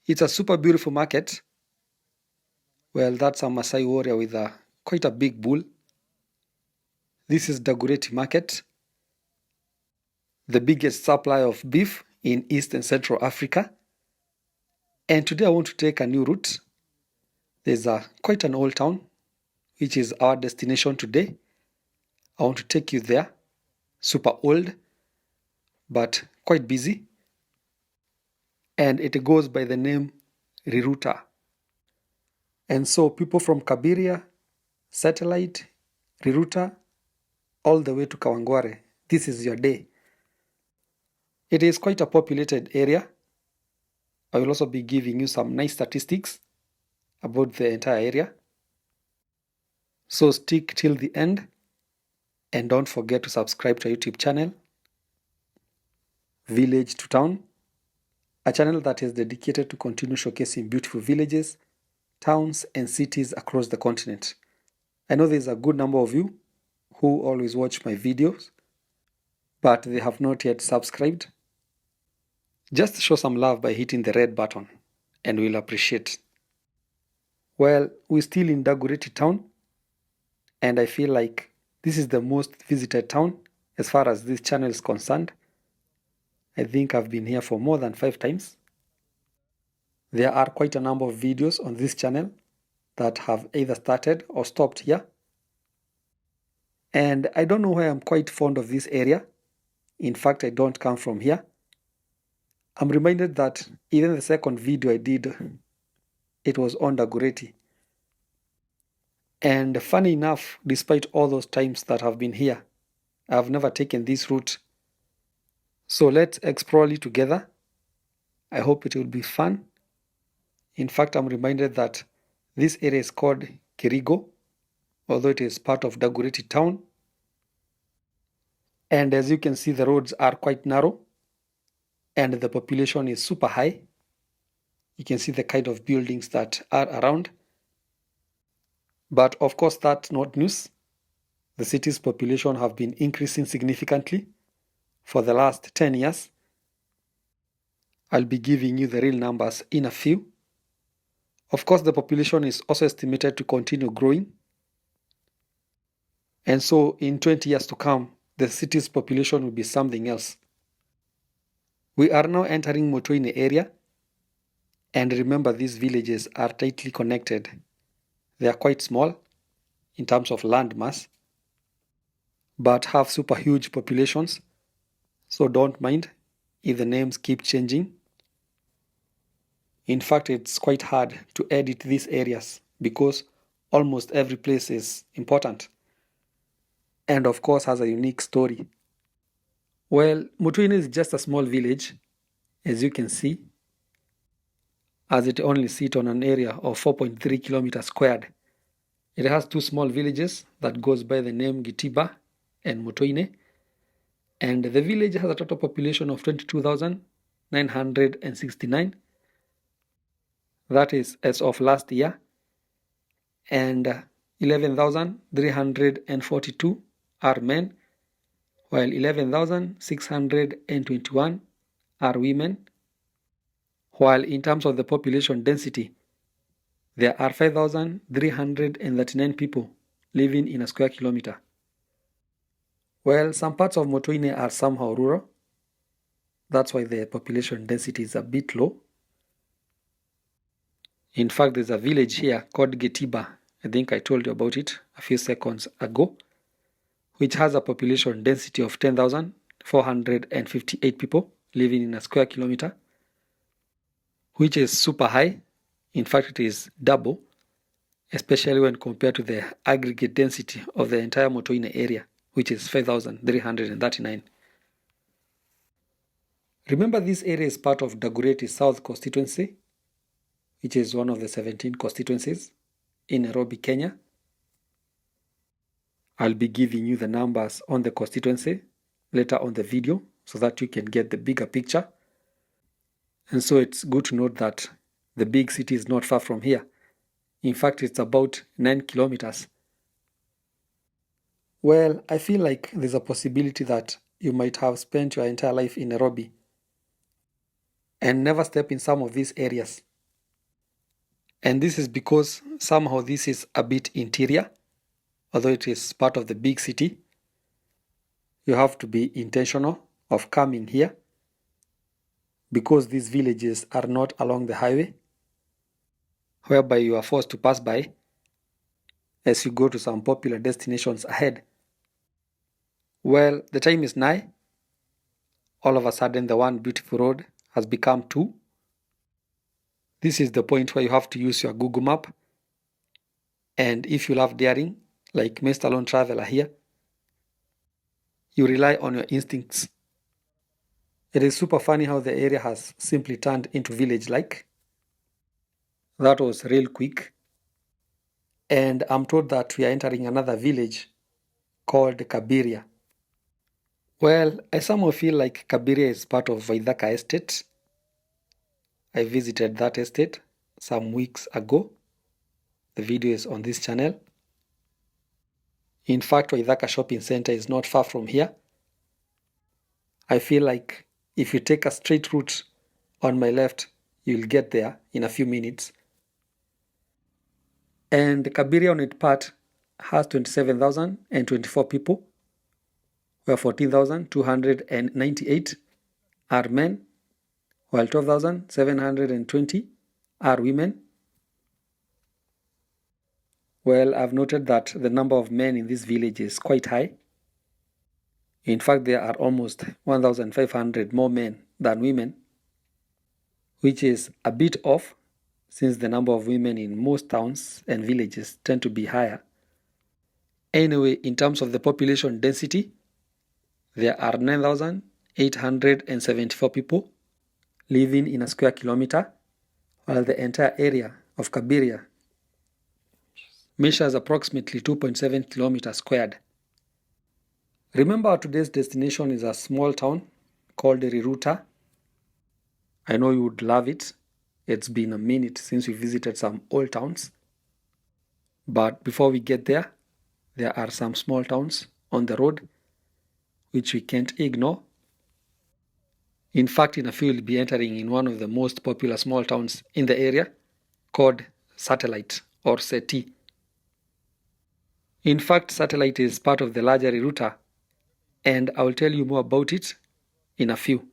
It's a super beautiful market. Well, that's a Maasai warrior with quite a big bull. This is Dagoretti market, the biggest supply of beef in East and Central Africa. And today I want to take a new route. There's quite an old town, which is our destination today. I want to take you there. Super old, but quite busy. And it goes by the name Riruta. And so people from Kabiria, Satellite, Riruta, all the way to Kawangware, this is your day. It is quite a populated area. I will also be giving you some nice statistics about the entire area. So stick till the end and don't forget to subscribe to our YouTube channel, Village to Town, a channel that is dedicated to continue showcasing beautiful villages, towns, and cities across the continent. I know there's a good number of you who always watch my videos, but they have not yet subscribed. Just show some love by hitting the red button, and we'll appreciate. Well, we're still in Dagoretti town, and I feel like this is the most visited town as far as this channel is concerned. I think I've been here for more than 5 times. There are quite a number of videos on this channel that have either started or stopped here. And I don't know why I'm quite fond of this area. In fact, I don't come from here. I'm reminded that even the second video I did, it was on Dagoretti. And funny enough, despite all those times that I've been here, I've never taken this route. So let's explore it together. I hope it will be fun. In fact, I'm reminded that this area is called Kirigo, although it is part of Dagoretti town. And as you can see, the roads are quite narrow and the population is super high. You can see the kind of buildings that are around. But of course, that's not news. The city's population have been increasing significantly for the last 10 years. I'll be giving you the real numbers in a few. Of course, the population is also estimated to continue growing. And so in 20 years to come, the city's population will be something else. We are now entering Mutuini area. And remember, these villages are tightly connected. They are quite small in terms of land mass, but have super huge populations. So don't mind if the names keep changing. In fact, it's quite hard to edit these areas because almost every place is important and of course has a unique story. Well, Mutuini is just a small village, as you can see, as it only sits on an area of 4.3 kilometers squared. It has 2 small villages that goes by the name Gitiba and Mutuini, and the village has a total population of 22,969. That is as of last year, and 11,342 are men, while 11,621 are women. While in terms of the population density, there are 5,339 people living in a square kilometer. Well, some parts of Mutuini are somehow rural. That's why the population density is a bit low. In fact, there's a village here called Getiba. I think I told you about it a few seconds ago, which has a population density of 10,458 people living in a square kilometer, which is super high. In fact, it is double, especially when compared to the aggregate density of the entire Mutuini area, which is 5,339. Remember, this area is part of Dagoretti South constituency, which is one of the 17 constituencies in Nairobi, Kenya. I'll be giving you the numbers on the constituency later on the video so that you can get the bigger picture. And so it's good to note that the big city is not far from here. In fact, it's about 9 kilometers. Well, I feel like there's a possibility that you might have spent your entire life in Nairobi and never step in some of these areas. And this is because somehow this is a bit interior, although it is part of the big city. You have to be intentional of coming here because these villages are not along the highway, whereby you are forced to pass by as you go to some popular destinations ahead. Well, the time is nigh. All of a sudden, the one beautiful road has become two. This is the point where you have to use your Google map. And if you love daring, like Mr. Lone Traveler here, you rely on your instincts. It is super funny how the area has simply turned into village-like. That was real quick. And I'm told that we are entering another village called Kabiria. Well, I somehow feel like Kabiria is part of Vaidhaka Estate. I visited that estate some weeks ago. The video is on this channel. In fact, Vaidhaka Shopping Center is not far from here. I feel like if you take a straight route on my left, you'll get there in a few minutes. And Kabiria on its part has 27,024 people, where 14,298 are men, while 12,720 are women. Well, I've noted that the number of men in this village is quite high. In fact, there are almost 1,500 more men than women, which is a bit off since the number of women in most towns and villages tend to be higher. Anyway, in terms of the population density, there are 9,874 people living in a square kilometer, while the entire area of Kabiria measures approximately 2.7 kilometers squared. Remember, today's destination is a small town called Riruta. I know you would love it. It's been a minute since we visited some old towns. But before we get there are some small towns on the road which we can't ignore. In fact, in a few, we'll be entering in one of the most popular small towns in the area called Satellite or Seti. In fact, Satellite is part of the larger Riruta, and I will tell you more about it in a few.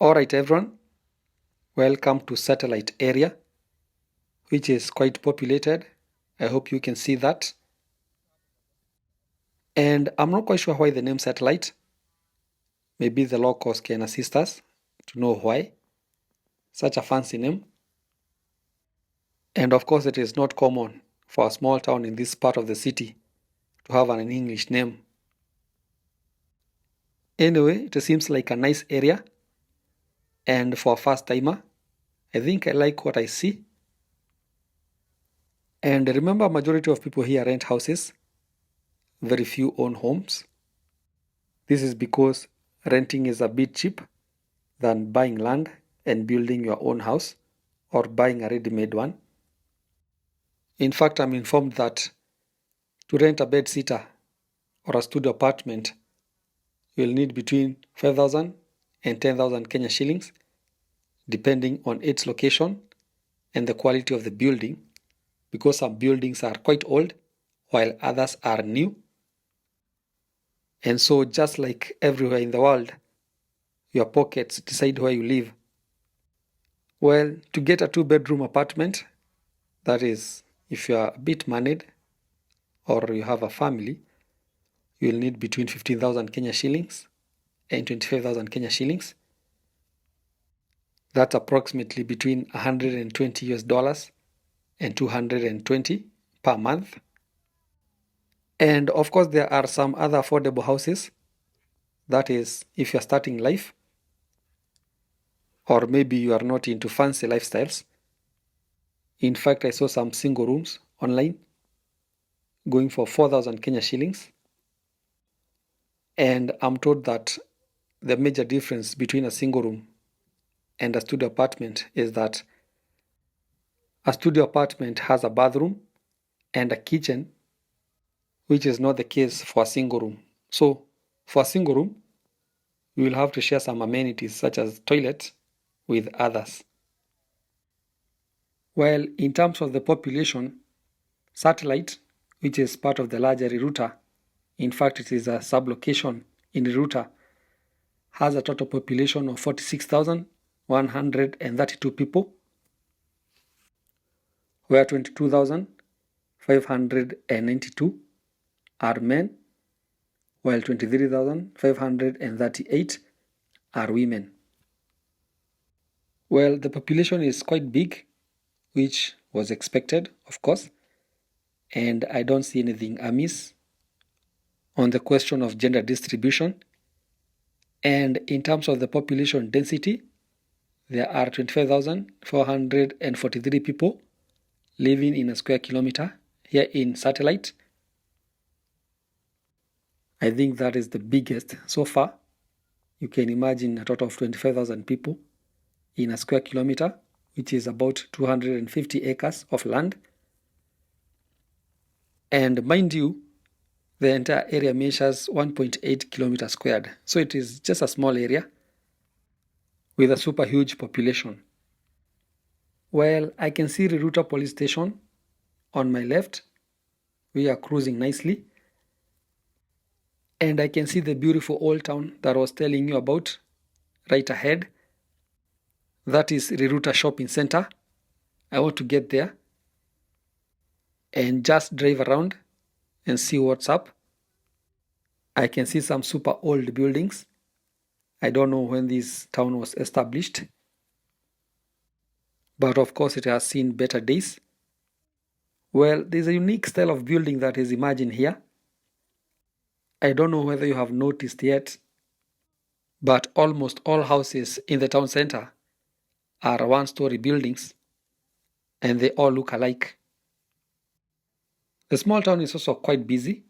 Alright everyone, welcome to satellite area, which is quite populated. I hope you can see that. And I'm not quite sure why the name satellite. Maybe the locals can assist us to know why such a fancy name. And of course, it is not common for a small town in this part of the city to have an English name. Anyway, it seems like a nice area. And for a first timer, I think I like what I see. And remember, majority of people here rent houses. Very few own homes. This is because renting is a bit cheap than buying land and building your own house or buying a ready-made one. In fact, I'm informed that to rent a bed-sitter or a studio apartment, you'll need between 5,000 and 10,000 Kenya shillings, depending on its location and the quality of the building, because some buildings are quite old while others are new. And so, just like everywhere in the world, your pockets decide where you live. Well, to get a 2-bedroom apartment, that is, if you are a bit moneyed or you have a family, you'll need between 15,000 Kenya shillings and 25,000 Kenya shillings. That's approximately between 120 US dollars and 220 per month. And of course, there are some other affordable houses. That is, if you're starting life, or maybe you are not into fancy lifestyles. In fact, I saw some single rooms online going for 4,000 Kenya shillings. And I'm told that the major difference between a single room and a studio apartment is that a studio apartment has a bathroom and a kitchen, which is not the case for a single room. So, for a single room, you will have to share some amenities such as toilet with others. Well, in terms of the population, Satellite, which is part of the larger Riruta, in fact it is a sublocation in Riruta, has a total population of 46,132 people, where 22,592 are men, while 23,538 are women. Well, the population is quite big, which was expected, of course, and I don't see anything amiss on the question of gender distribution. And in terms of the population density, there are 25,443 people living in a square kilometer here in Satellite. I think that is the biggest so far. You can imagine a total of 25,000 people in a square kilometer, which is about 250 acres of land. And mind you, the entire area measures 1.8 kilometers squared. So it is just a small area with a super huge population. Well, I can see Riruta police station on my left. We are cruising nicely. And I can see the beautiful old town that I was telling you about right ahead. That is Riruta Shopping Center. I want to get there and just drive around and see what's up. I can see some super old buildings. I don't know when this town was established, but of course it has seen better days. Well, there's a unique style of building that is imagined here. I don't know whether you have noticed yet, but almost all houses in the town center are one-story buildings, and they all look alike. The small town is also quite busy,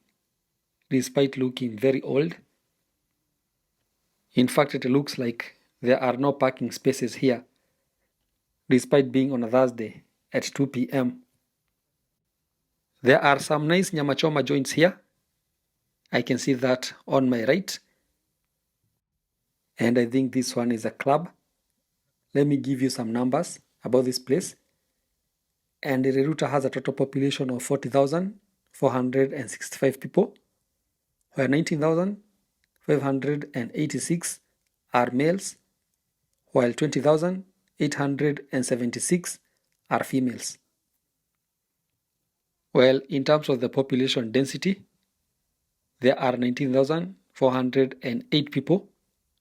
despite looking very old. In fact, it looks like there are no parking spaces here, despite being on a Thursday at 2 p.m. There are some nice nyama choma joints here. I can see that on my right. And I think this one is a club. Let me give you some numbers about this place. And Riruta has a total population of 40,465 people, where 19,586 are males, while 20,876 are females. Well, in terms of the population density, there are 19,408 people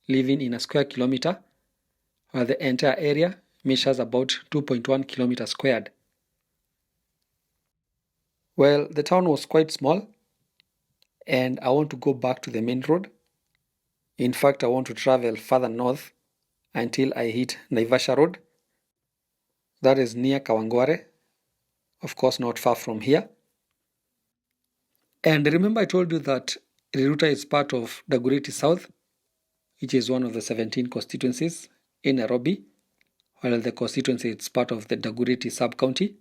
living in a square kilometer, while the entire area measures about 2.1 kilometers squared. Well, the town was quite small, and I want to go back to the main road. In fact, I want to travel further north until I hit Naivasha Road. That is near Kawangware, of course not far from here. And remember I told you that Riruta is part of Dagoretti South, which is one of the 17 constituencies in Nairobi, while the constituency is part of the Dagoretti subcounty,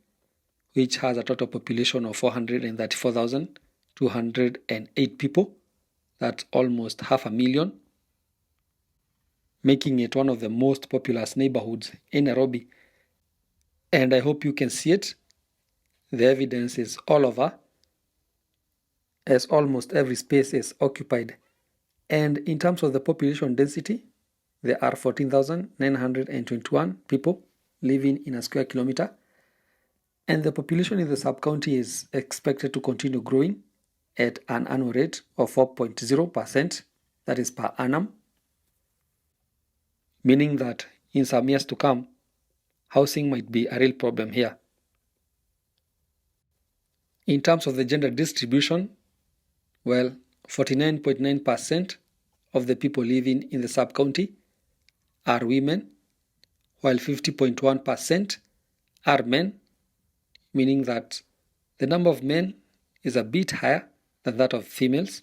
which has a total population of 434,208 people. That's almost 500,000, making it one of the most populous neighborhoods in Nairobi. And I hope you can see it. The evidence is all over, as almost every space is occupied. And in terms of the population density, there are 14,921 people living in a square kilometer. And the population in the sub-county is expected to continue growing at an annual rate of 4.0%, that is per annum, meaning that in some years to come, housing might be a real problem here. In terms of the gender distribution, well, 49.9% of the people living in the sub-county are women, while 50.1% are men, meaning that the number of men is a bit higher than that of females,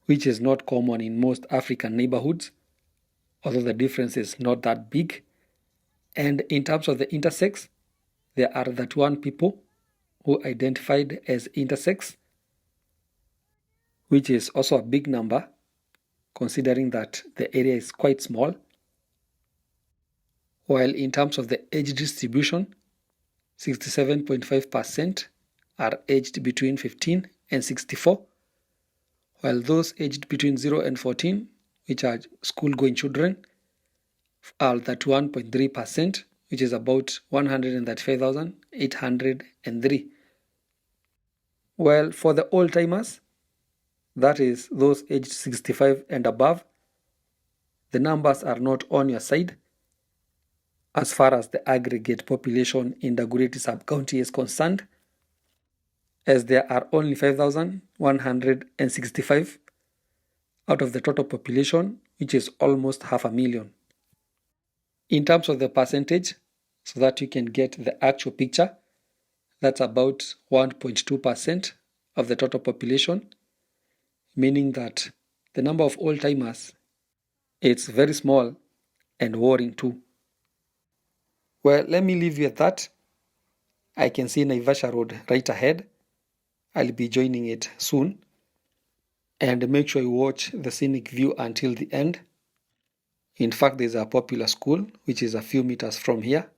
which is not common in most African neighborhoods, although the difference is not that big. And in terms of the intersex, there are 31 people who identified as intersex, which is also a big number considering that the area is quite small. While in terms of the age distribution, 67.5% are aged between 15 and 64, while those aged between 0 and 14, which are school-going children, are 31.3%, which is about 135,803. Well, for the old-timers, that is those aged 65 and above, the numbers are not on your side as far as the aggregate population in the Dagoretti sub-county is concerned, as there are only 5,165 out of the total population, which is almost 500,000. In terms of the percentage, so that you can get the actual picture, that's about 1.2% of the total population, meaning that the number of old-timers, it's very small and worrying too. Well, let me leave you at that. I can see Naivasha Road right ahead. I'll be joining it soon. And make sure you watch the scenic view until the end. In fact, there's a popular school, which is a few meters from here,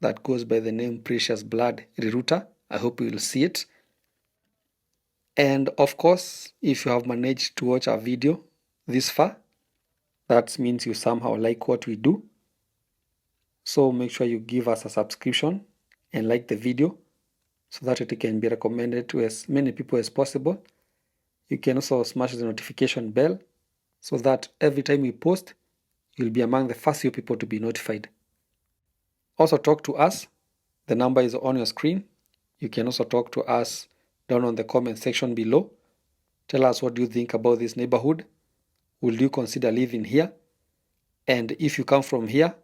that goes by the name Precious Blood Riruta. I hope you will see it. And of course, if you have managed to watch our video this far, that means you somehow like what we do. So make sure you give us a subscription and like the video so that it can be recommended to as many people as possible. You can also smash the notification bell so that every time we post, you'll be among the first few people to be notified. Also talk to us. The number is on your screen. You can also talk to us down on the comment section below. Tell us what do you think about this neighborhood. Will you consider living here? And if you come from here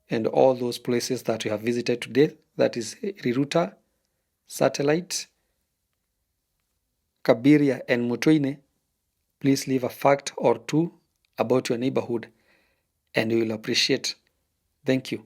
and all those places that we have visited today, that is Riruta, Satellite, Kabiria, and Mutuini, please leave a fact or two about your neighborhood and we will appreciate. Thank you.